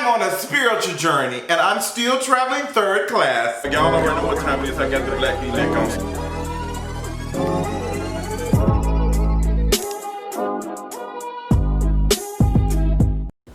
on a spiritual journey, and I'm still traveling third class. Y'all already know what time it is. I got the black V-neck on.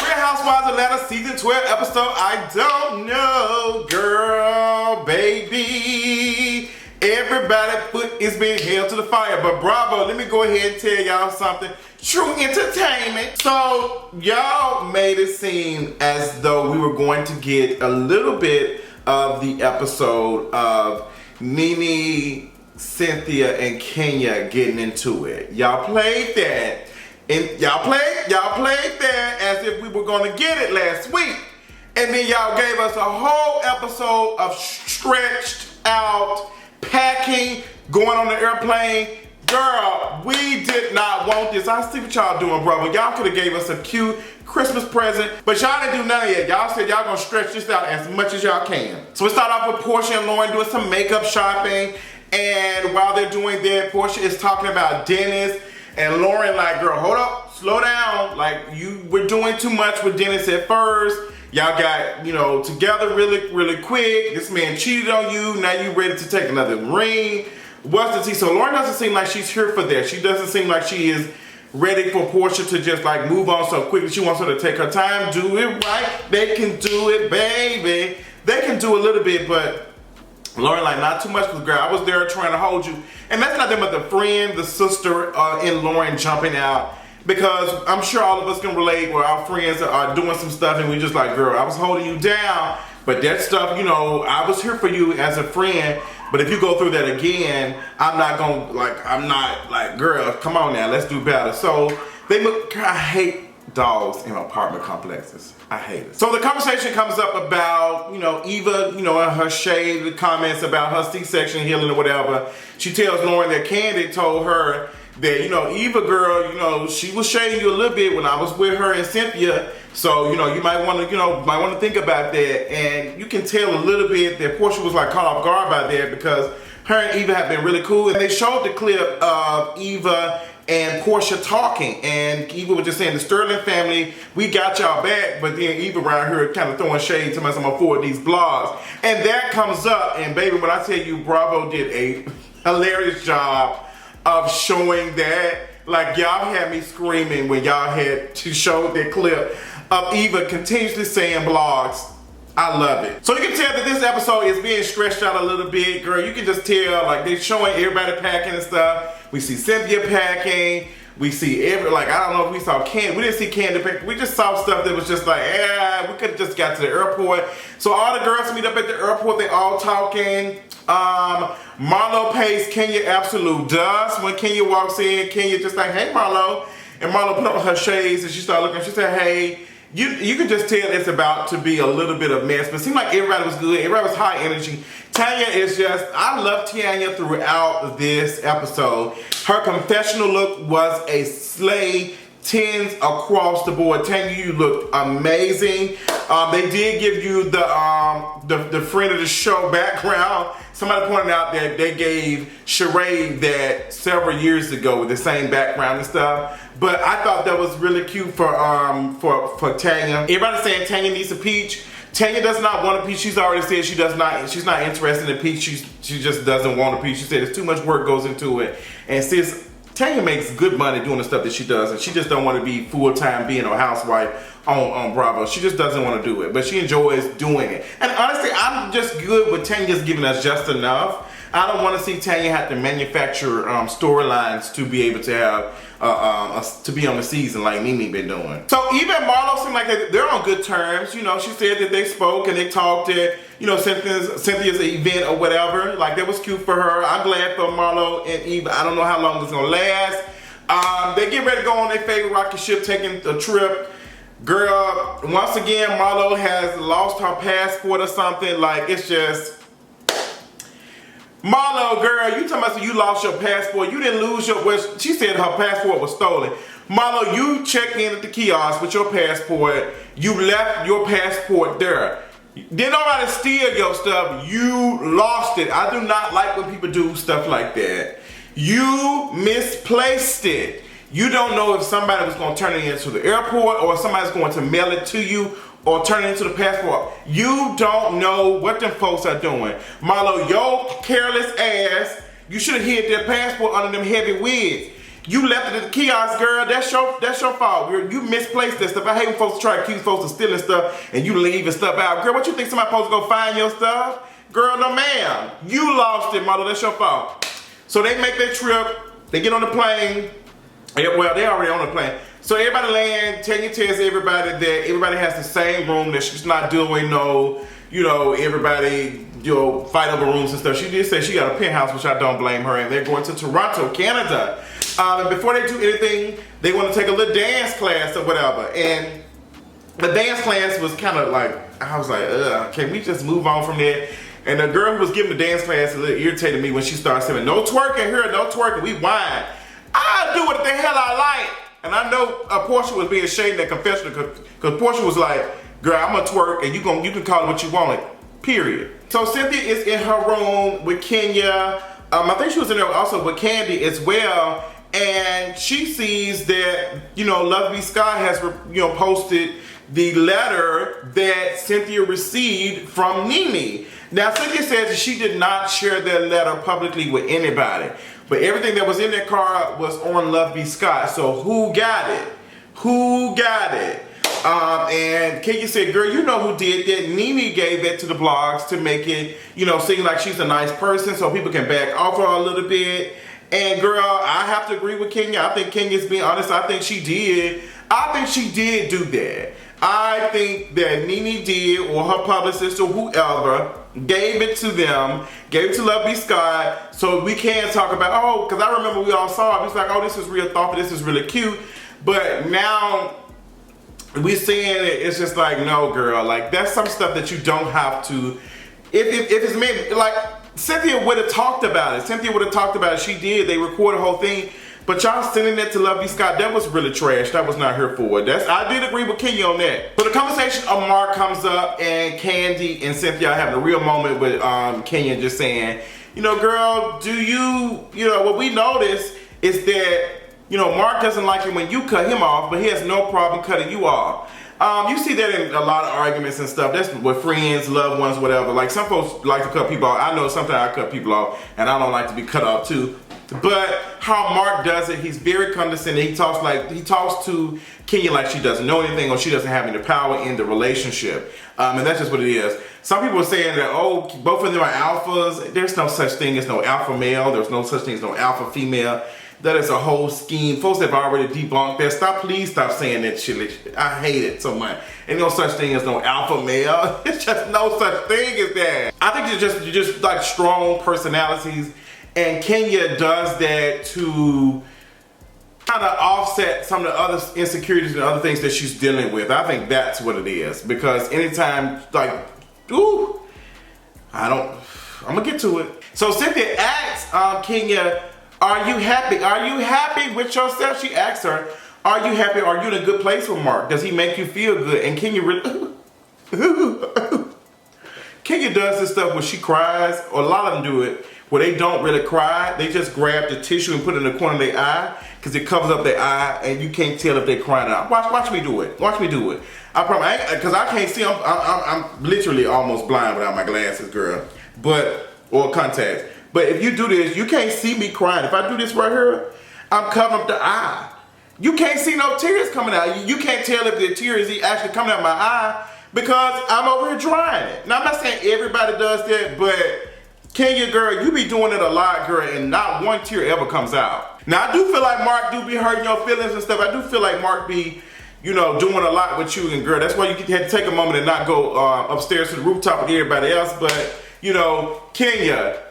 Housewives Atlanta season 12 episode, I don't know, girl, baby. Everybody foot is being held to the fire, but bravo, let me go ahead and tell y'all something. True entertainment. So y'all made it seem as though we were going to get a little bit of the episode of Nene, Cynthia, and Kenya getting into it. Y'all played that. And y'all played that as if we were gonna get it last week. And then y'all gave us a whole episode of stretched out packing, going on the airplane. Girl, we did not want this. I see what y'all doing, brother. Y'all could have gave us a cute Christmas present, but y'all didn't do none of it. Y'all said y'all gonna stretch this out as much as y'all can. So we start off with Porsha and Lauren doing some makeup shopping. And while they're doing that, Porsha is talking about Dennis. And Lauren like, girl, hold up, slow down. Like, you were doing too much with Dennis at first. Y'all got, together really quick. This man cheated on you. Now you ready to take another ring. What's the tea? So Lauren doesn't seem like she's here for that. She doesn't seem like she is ready for Porsha to just like move on so quickly. She wants her to take her time, do it right. They can do it, baby. They can do a little bit, but Lauren like, not too much, because girl, I was there trying to hold you. And that's nothing but the friend, the sister in Lauren jumping out. Because I'm sure all of us can relate where our friends are doing some stuff and we just like, girl, I was holding you down. But that stuff, I was here for you as a friend. But if you go through that again, I'm not girl, come on now, let's do better. So they look, I hate dogs in apartment complexes. I hate it. So the conversation comes up about, Eva, and her shade comments about her C-section healing or whatever. She tells Lauren that Candy told her that, Eva girl, she was shading you a little bit when I was with her and Cynthia. So, you might want to, think about that. And you can tell a little bit that Porsha was like caught off guard by that because her and Eva have been really cool. And they showed the clip of Eva and Porsha talking, and Eva was just saying, the Sterling family, we got y'all back, but then Eva around here kind of throwing shade to myself for these blogs. And that comes up, and baby, when I tell you, Bravo did a hilarious job of showing that. Like, y'all had me screaming when y'all had to show that clip of Eva continuously saying blogs. I love it. So you can tell that this episode is being stretched out a little bit, girl. You can just tell, like, they're showing everybody packing and stuff. We see Cynthia packing. We see I don't know if we saw Candy. We didn't see Candy pack. We just saw stuff that was just like, we could have just got to the airport. So all the girls meet up at the airport. They all talking. Marlo pays Kenya absolute dust. When Kenya walks in, Kenya just like, hey, Marlo. And Marlo put on her shades and she started looking. She said, hey. You can just tell it's about to be a little bit of mess, but it seemed like everybody was good. Everybody was high energy. Tanya is just, I love Tanya throughout this episode. Her confessional look was a slay, 10s across the board. Tanya, you looked amazing. They did give you the friend of the show background. Somebody pointed out that they gave Sheree that several years ago with the same background and stuff. But I thought that was really cute for Tanya. Everybody's saying Tanya needs a peach. Tanya does not want a peach. She's already said she's not interested in a peach. She just doesn't want a peach. She said there's too much work goes into it. And sis, Tanya makes good money doing the stuff that she does, and she just don't want to be full-time being a housewife on Bravo. She just doesn't want to do it, but she enjoys doing it. And honestly, I'm just good with Tanya's giving us just enough. I don't want to see Tanya have to manufacture storylines to be able to have to be on the season like Nene been doing. So even Marlo seem like they're on good terms. She said that they spoke and they talked at Cynthia's event or whatever. Like, that was cute for her. I'm glad for Marlo and Eva. I don't know how long it's gonna last. They get ready to go on their favorite rocket ship, taking a trip. Girl, once again, Marlo has lost her passport or something. Like, it's just. Marlo, girl, you talking about you lost your passport. You didn't lose your, well, she said her passport was stolen. Marlo, you checked in at the kiosk with your passport. You left your passport there. Didn't nobody steal your stuff. You lost it. I do not like when people do stuff like that. You misplaced it. You don't know if somebody was going to turn it into the airport or if somebody's going to mail it to you or turn it into the passport. You don't know what them folks are doing. Marlo, your careless ass, you should have hid their passport under them heavy wigs. You left it at the kiosk, girl. That's your fault. You misplaced that stuff. I hate when folks try to accuse folks of stealing stuff and you leaving stuff out. Girl, what you think somebody supposed to go find your stuff? Girl, no ma'am. You lost it, Marlo. That's your fault. So they make their trip. They get on the plane. Well, they already on the plane. So everybody land. Tanya tells everybody that everybody has the same room, that she's not doing no, everybody, fight over rooms and stuff. She did say she got a penthouse, which I don't blame her. And they're going to Toronto, Canada. And before they do anything, they want to take a little dance class or whatever. And the dance class was kind of like, I was like, can we just move on from there? And the girl who was giving the dance class a little irritated me when she started saying, no twerking here, no twerking, we whine. I do what the hell I like. And I know Porsha was being shady in that confessional because Porsha was like, girl, I'm gonna twerk and you can call it what you want, period. So Cynthia is in her room with Kenya. I think she was in there also with Candy as well. And she sees that, Love B. Sky has, posted the letter that Cynthia received from Nene. Now, Cynthia says that she did not share that letter publicly with anybody. But everything that was in that card was on Love B. Scott. So who got it? Who got it? And Kenya said, girl, you know who did that. Nene gave that to the blogs to make it, seem like she's a nice person so people can back off her a little bit. And girl, I have to agree with Kenya. I think Kenya's being honest. I think she did do that. I think that Nene did, or her publicist or whoever, gave it to them, gave it to Love B. Scott, so we can talk about, because I remember we all saw it. It's like, this is real thoughtful, this is really cute. But now we're seeing it, it's just like, no, girl, like that's some stuff that you don't have to, if it's meant, like, Cynthia would have talked about it. She did. They recorded the whole thing. But y'all sending that to Love B. Scott, that was really trash. That was not her for it. I did agree with Kenya on that. But the conversation of Mark comes up, and Candy and Cynthia are having a real moment with Kenya just saying, girl, what we noticed is that, Mark doesn't like it when you cut him off, but he has no problem cutting you off. You see that in a lot of arguments and stuff. That's with friends, loved ones, whatever. Like some folks like to cut people off. I know sometimes I cut people off and I don't like to be cut off too. But how Mark does it, he's very condescending. He talks to Kenya like she doesn't know anything or she doesn't have any power in the relationship. And that's just what it is. Some people are saying that, both of them are alphas. There's no such thing as no alpha male. There's no such thing as no alpha female. That is a whole scheme. Folks have already debunked that. Please stop saying that shit. I hate it so much. Ain't no such thing as no alpha male. It's just no such thing as that. I think you're just like strong personalities. And Kenya does that to kind of offset some of the other insecurities and other things that she's dealing with. I think that's what it is. Because anytime, I'm gonna get to it. So Cynthia asks Kenya, are you happy? Are you happy with yourself? She asks her, are you happy? Are you in a good place with Mark? Does he make you feel good? And Kenya really, Kenya does this stuff where she cries, or a lot of them do it, where they don't really cry. They just grab the tissue and put it in the corner of their eye because it covers up their eye and you can't tell if they're crying out. Watch me do it. Watch me do it. I promise, because I can't see. I'm literally almost blind without my glasses, girl. Or contacts. But if you do this, you can't see me crying. If I do this right here, I'm covering up the eye. You can't see no tears coming out. You can't tell if the tear is actually coming out my eye because I'm over here drying it. Now, I'm not saying everybody does that, but Kenya, girl, you be doing it a lot, girl, and not one tear ever comes out. Now, I do feel like Mark do be hurting your feelings and stuff. I do feel like Mark be, doing a lot with you, and girl, that's why you had to take a moment and not go upstairs to the rooftop with everybody else. But, Kenya,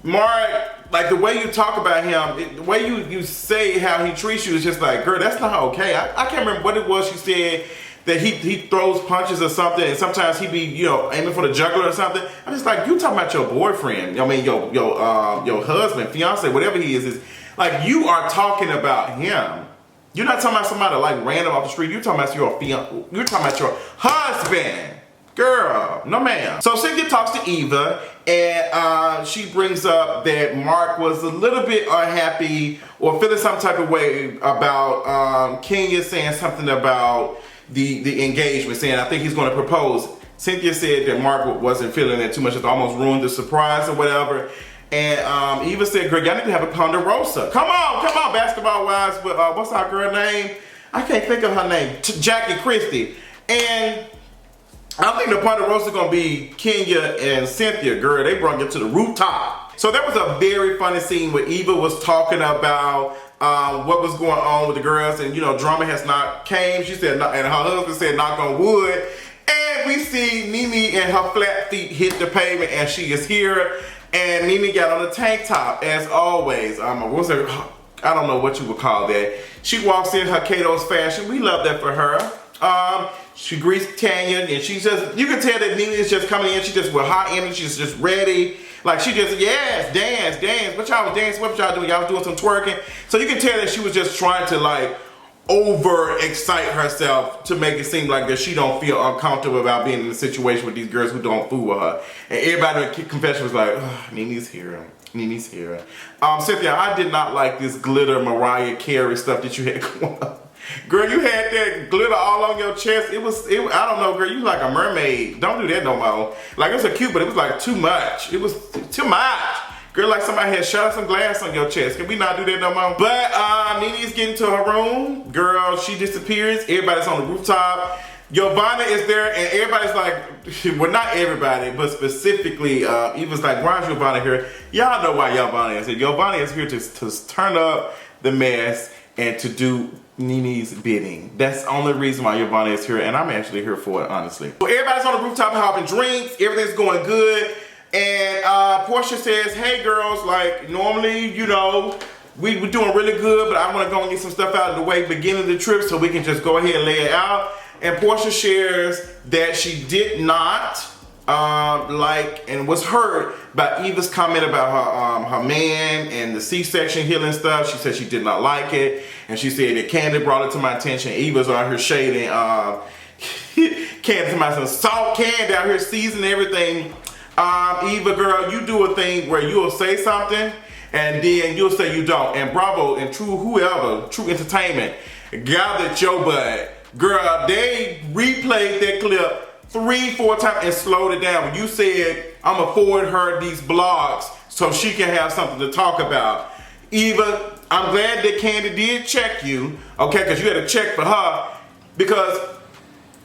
Mark, like the way you talk about him, the way you say how he treats you is just like, girl, that's not okay. I can't remember what it was she said, that he throws punches or something, and sometimes he be, aiming for the jugular or something. I'm just like, you talking about your boyfriend, your husband, fiance, whatever he is like, you are talking about him. You're not talking about somebody like random off the street. You're talking about your fiance. You're talking about your husband. Girl, no ma'am. So Cynthia talks to Eva, and she brings up that Mark was a little bit unhappy or feeling some type of way about Kenya saying something about the engagement, saying, I think he's going to propose. Cynthia said that Mark wasn't feeling it too much. It almost ruined the surprise or whatever. And Eva said, girl, y'all need to have a Ponderosa. Come on, Basketball Wives. But what's our girl name? I can't think of her name. Jackie Christie. And I think the Ponderosa is going to be Kenya and Cynthia, girl. They brought it to the rooftop. So there was a very funny scene where Eva was talking about what was going on with the girls. And, you know, drama has not came. She said, and her husband said, knock on wood. And we see Mimi and her flat feet hit the pavement, and she is here. And Mimi got on a tank top, as always. I don't know what you would call that. She walks in her Kato's fashion. We love that for her. She greets Tanya, and she just, you can tell that Mimi is just coming in. She just with hot energy. She's just ready. Like, she just, yes, dance. What y'all was dancing? What y'all doing? Y'all was doing some twerking. So you can tell that she was just trying to, like, over excite herself to make it seem like that she don't feel uncomfortable about being in a situation with these girls who don't fool with her. And everybody in the confession was like, oh, Nini's here. Cynthia, I did not like this glitter Mariah Carey stuff that you had going on. Girl, you had that glitter all on your chest. It was I don't know, girl, you like a mermaid. Don't do that no more. Like, it was a cute, but it was like too much. It was too much. Girl, like somebody had shot some glass on your chest. Can we not do that no more? But Nini's getting to her room. Girl, she disappears. Everybody's on the rooftop. Giovanna is there, and everybody's like, well, not everybody, but specifically, Eva's like, why is Giovanna here? Y'all know why Giovanna is here. Giovanna is here to turn up the mess and to do Nini's bidding. That's the only reason why Giovanna is here, and I'm actually here for it, honestly. So everybody's on the rooftop having drinks. Everything's going good. And Porsha says, hey girls, like normally, you know, we're doing really good, but I want to go and get some stuff out of the way beginning of the trip so we can just go ahead and lay it out. And Porsha shares that she did not like and was hurt by Eva's comment about her man and the C-section healing stuff. She said she did not like it. And she said that Candy brought it to my attention. Eva's out here shading Candy to my son. Salt Candy out here seasoning everything. Eva, girl, you do a thing where you'll say something and then you'll say you don't. And Bravo and True Entertainment gathered your butt. Girl, they replayed that clip 3-4 times and slowed it down. When you said, I'm gonna forward her these blogs so she can have something to talk about. Eva, I'm glad that Candy did check you, okay, because you had to check for her, because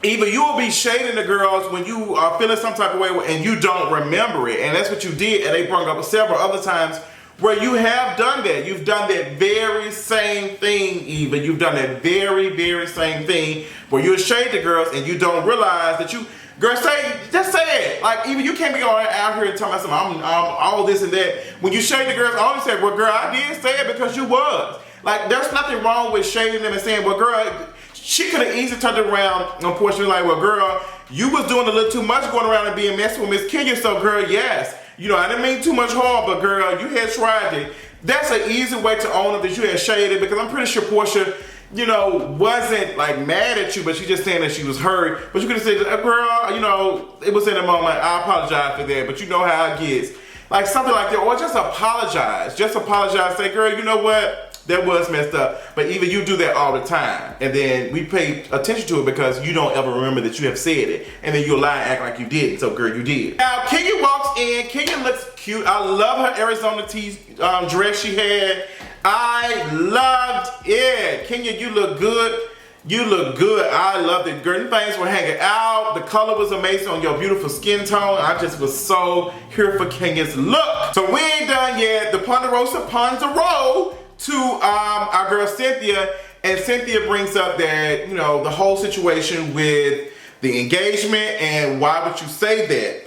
Eva, you will be shading the girls when you are feeling some type of way and you don't remember it. And that's what you did. And they brought up several other times where you have done that. You've done that very same thing, Eva. You've done that very same thing where you shade the girls and you don't realize that you, girl, just say it. Like, Eva, you can't be going out here and telling us I'm all this and that. When you shade the girls, I always say, well, girl, I did say it because you was. Like, there's nothing wrong with shading them and saying, well, girl, she could have easily turned around, unfortunately, like, well, girl, you was doing a little too much going around and being messy with Miss Kenya, so, girl, yes. You know, I didn't mean too much harm, but, girl, you had tried it. That's an easy way to own it that you had shaded, because I'm pretty sure Porsha, you know, wasn't, like, mad at you, but she just saying that she was hurt. But you could have said, girl, you know, it was in a moment. I apologize for that, but you know how it gets. Like, something like that, or just apologize. Just apologize. Say, girl, you know what? That was messed up. But even you do that all the time. And then we pay attention to it because you don't ever remember that you have said it. And then you'll lie and act like you did. So, girl, you did. Now, Kenya walks in. Kenya looks cute. I love her Arizona tee dress she had. I loved it. Kenya, you look good. You look good. I loved it. Girl, things were hanging out. The color was amazing on your beautiful skin tone. I just was so here for Kenya's look. So we ain't done yet. The Ponderosa Ponderosa to our girl Cynthia, and Cynthia brings up that, you know, the whole situation with the engagement and why would you say that?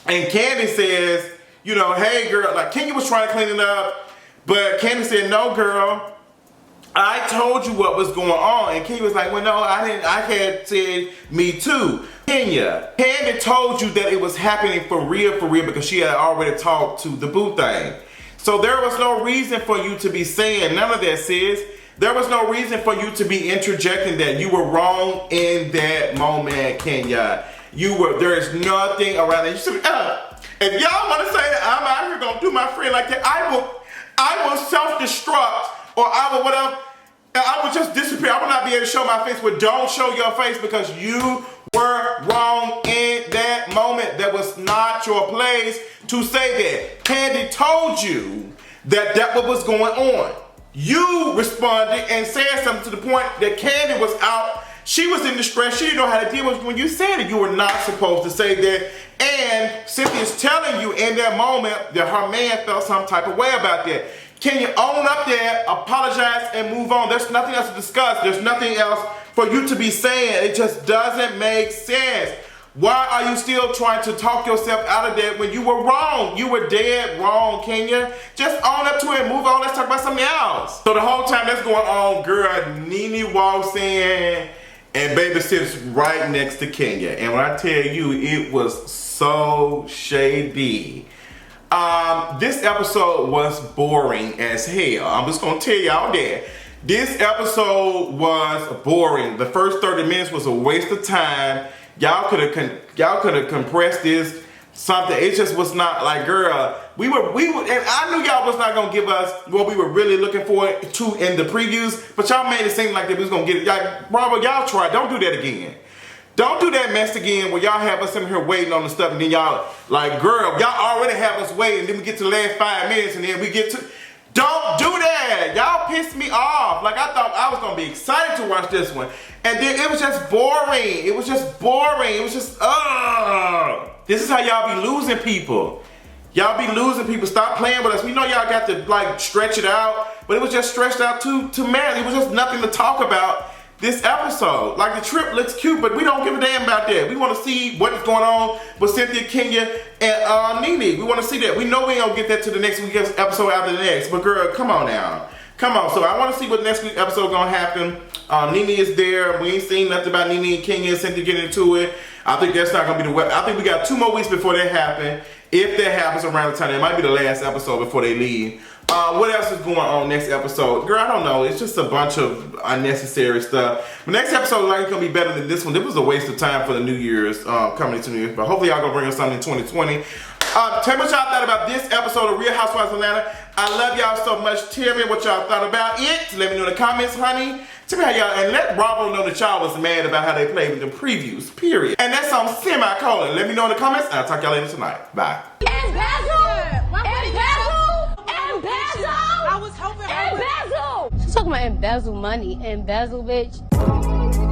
And Candy says, you know, hey girl, like Kenya was trying to clean it up, but Candy said, no girl, I told you what was going on. And Kenya was like, well no, I didn't, I had said me too. Kenya, Candy told you that it was happening for real because she had already talked to the boo thing. So there was no reason for you to be saying none of that, sis. There was no reason for you to be interjecting that. You were wrong in that moment, Kenya. There is nothing around it. You should, if y'all want to say that I'm out here gonna do my friend like that, I will self-destruct or I will whatever. And I would just disappear. I would not be able to show my face, but don't show your face because you were wrong in that moment. That was not your place to say that. Candy told you that what was going on. You responded and said something to the point that Candy was out. She was in distress. She didn't know how to deal with it. When you said it, you were not supposed to say that. And Cynthia's telling you in that moment that her man felt some type of way about that. Can you own up there, apologize, and move on? There's nothing else to discuss. There's nothing else for you to be saying. It just doesn't make sense. Why are you still trying to talk yourself out of that when you were wrong? You were dead wrong, Kenya. Just own up to it and move on. Let's talk about something else. So the whole time that's going on, girl, Nene walks in and baby sits right next to Kenya. And when I tell you, it was so shady. This episode was boring as hell. I'm just gonna tell y'all that. This episode was boring. The first 30 minutes was a waste of time. Y'all could have compressed this something. It just was not like, girl, we were, and I knew y'all was not gonna give us what we were really looking for to in the previews, but y'all made it seem like that we was gonna get it. Like, Bravo, y'all try. Don't do that again. Don't do that mess again where y'all have us in here waiting on the stuff and then y'all like, girl, y'all already have us waiting. Then we get to the last 5 minutes and then we get to, don't do that. Y'all pissed me off. Like I thought I was gonna be excited to watch this one. And then it was just boring. It was just boring. It was just, this is how y'all be losing people. Y'all be losing people. Stop playing with us. We know y'all got to like stretch it out, but it was just stretched out too madly. It was just nothing to talk about this episode. Like the trip looks cute, but we don't give a damn about that. We want to see what is going on with Cynthia, Kenya, and Nene. We want to see that. We know we ain't gonna get that to the next week's episode after the next. But girl, come on now. Come on. So I want to see what next week's episode gonna happen. Nene is there. We ain't seen nothing about Nene and Kenya and Cynthia getting into it. I think that's not gonna be the way. I think we got 2 more weeks before that happen. If that happens around the time, it might be the last episode before they leave. What else is going on next episode? Girl, I don't know. It's just a bunch of unnecessary stuff. The next episode is likely going to be better than this one. This was a waste of time for the New Year's, coming into New Year's. But hopefully y'all going to bring us something in 2020. Tell me what y'all thought about this episode of Real Housewives of Atlanta. I love y'all so much. Tell me what y'all thought about it. Let me know in the comments, honey. Tell me how y'all, and let Bravo know that y'all was mad about how they played with the previews, period. And that's on semicolon. Let me know in the comments, and I'll talk y'all later tonight. Bye. She's talking about embezzle money, embezzle, bitch.